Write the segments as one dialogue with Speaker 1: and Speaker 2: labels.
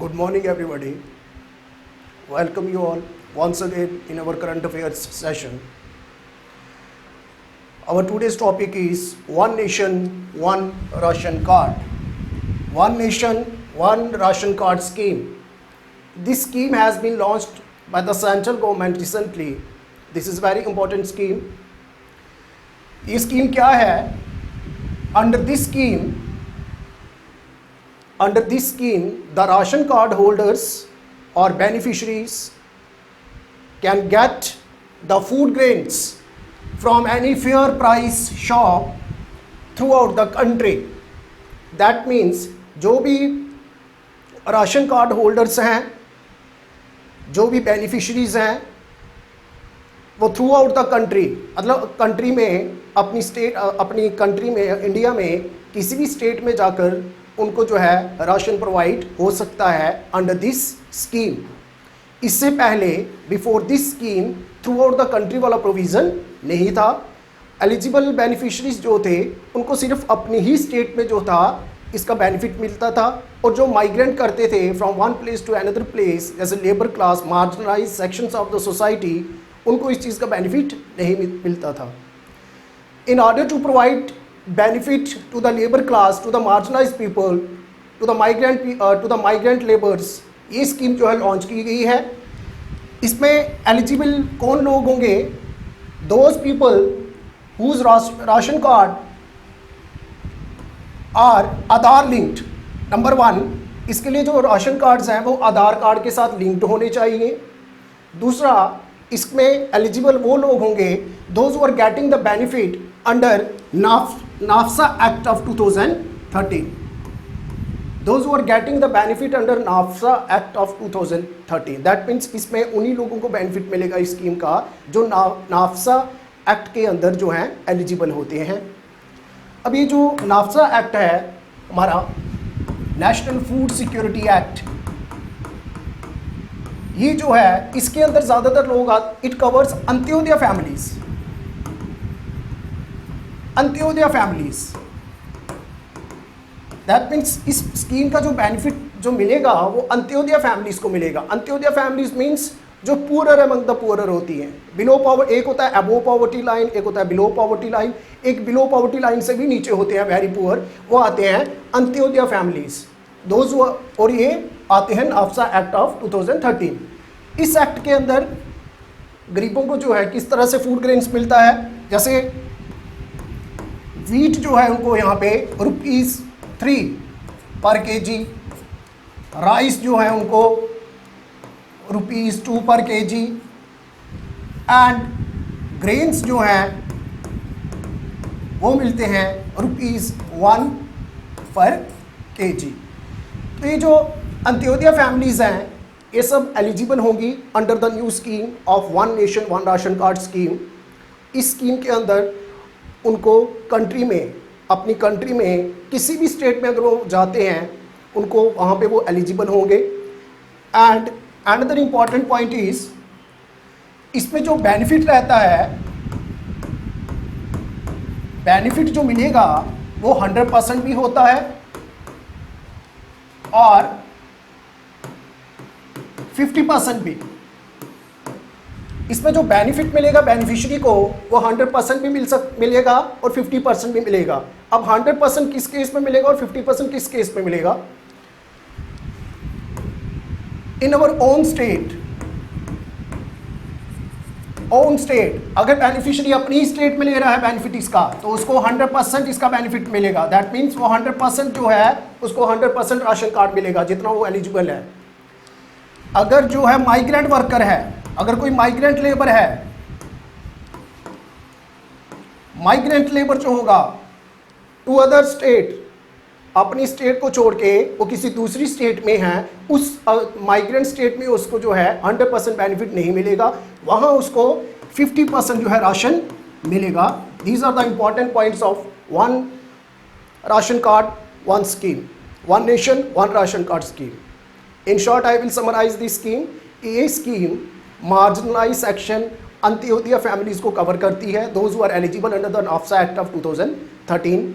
Speaker 1: Good morning, everybody. Welcome you all once again in our current affairs session. Our today's topic is One Nation, One Ration Card. One Nation, One Ration Card scheme. This scheme has been launched by the central government recently. This is very important scheme. ये scheme क्या है? Under this scheme, the ration card holders or beneficiaries can get the food grains from any fair price shop throughout the country. That means जो भी ration card holders हैं, जो भी beneficiaries हैं, वो थ्रू आउट द कंट्री, मतलब country में अपनी कंट्री में, इंडिया में किसी भी स्टेट में जाकर उनको जो है राशन प्रोवाइड हो सकता है अंडर दिस स्कीम. इससे पहले before this scheme through out the country वाला प्रोविज़न नहीं था. एलिजिबल बेनिफिशरीज जो थे उनको सिर्फ अपनी ही स्टेट में जो था इसका बेनिफिट मिलता था, और जो माइग्रेंट करते थे from one place to another place जैसे labour class, marginalise sections of the society, उनको इस चीज़ का बेनिफिट नहीं मिलता था. In order to provide benefit to the labor class, to the marginalized people, to the migrant laborers, ये scheme जो है लॉन्च की गई है. इसमें एलिजिबल कौन लोग होंगे? Those people whose ration card are Aadhaar linked. Number 1, इसके लिए जो राशन कार्ड्स हैं वो आधार कार्ड के साथ लिंक्ड होने चाहिए. दूसरा, इसमें एलिजिबल वो लोग होंगे those who are getting the benefit under NAFSA Act of 2013. Those who are getting the benefit under NAFSA Act of 2013. That means इसमें उन्हीं लोगों को बेनिफिट मिलेगा इस स्कीम का जो NAFSA एक्ट के अंदर जो हैं एलिजिबल होते हैं. अब ये जो NAFSA एक्ट है हमारा नेशनल फूड सिक्योरिटी एक्ट, ये जो है इसके अंदर ज़्यादातर लोग it covers Antyodaya families. That means इस स्कीम का जो बेनिफिट जो मिलेगा वो अंत्योदय फैमिलीज को मिलेगा. अंत्योदय फैमिलीज मीन्स जो पुअर अमंग द पुअर होती हैं. बिलो पॉवर्टी, एक होता है अबो पॉवर्टी लाइन, एक होता है बिलो पॉवर्टी लाइन, एक बिलो पॉवर्टी लाइन से भी नीचे होते हैं वेरी पुअर, वो आते हैं अंत्योदय फैमिलीज. दोज और ये आते हैं नाफ्सा एक्ट ऑफ 2013. इस एक्ट के अंदर गरीबों को जो है किस तरह से फूड ग्रेन्स मिलता है, जैसे वीट जो है उनको यहाँ पे ₹3 पर केजी, राइस जो है उनको ₹2 पर केजी, एंड ग्रेन्स जो हैं वो मिलते हैं ₹1 पर केजी. तो ये जो अंत्योदय फैमिलीज़ हैं ये सब एलिजिबल होंगी under the new scheme of one nation one ration card scheme. इस स्कीम के अंदर उनको कंट्री में, अपनी कंट्री में किसी भी स्टेट में अगर वो जाते हैं उनको वहाँ पे वो एलिजिबल होंगे. And another important point is, इसमें जो बेनिफिट रहता है, बेनिफिट जो मिलेगा वो 100% भी होता है और 50% भी. इसमें जो बेनिफिट मिलेगा बेनिफिशियरी को वो 100% भी मिलेगा और 50% भी मिलेगा. अब 100% किस केस में मिलेगा और 50% किस केस में मिलेगा? इन अवर ओन स्टेट, अगर बेनिफिशियरी अपनी स्टेट में ले रहा है बेनिफिट इसका, तो उसको 100% इसका बेनिफिट मिलेगा. दैट मीन्स वो 100% जो है उसको 100% राशन कार्ड मिलेगा जितना वो एलिजिबल है. अगर जो है माइग्रेंट वर्कर है, अगर कोई माइग्रेंट लेबर है, माइग्रेंट लेबर जो होगा टू अदर स्टेट, अपनी स्टेट को छोड़ के वो किसी दूसरी स्टेट में है, उस माइग्रेंट स्टेट में उसको जो है 100% बेनिफिट नहीं मिलेगा, वहाँ उसको 50% जो है राशन मिलेगा. These are the important points of one ration card one scheme, one nation one ration card scheme. In short I will summarise this scheme. ये scheme marginalise section Antyodaya families को कवर करती है, those who are eligible under the NFSA act of 2013.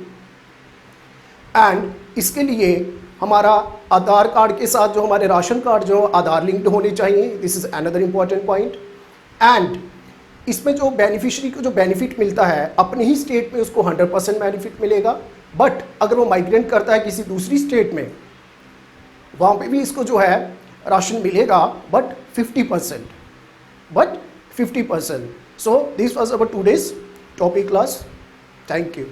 Speaker 1: And इसके लिए हमारा आधार card के साथ जो हमारे राशन कार्ड जो आधार लिंक्ड होने चाहिए, this is another important point. And इसमें जो बेनिफिशरी को जो बेनिफिट मिलता है अपने ही स्टेट में उसको 100% बेनिफिट मिलेगा, बट अगर वो माइग्रेट करता है किसी दूसरी स्टेट में वहाँ पे भी इसको जो है राशन मिलेगा but 50%। So this was our today's topic class. Thank you.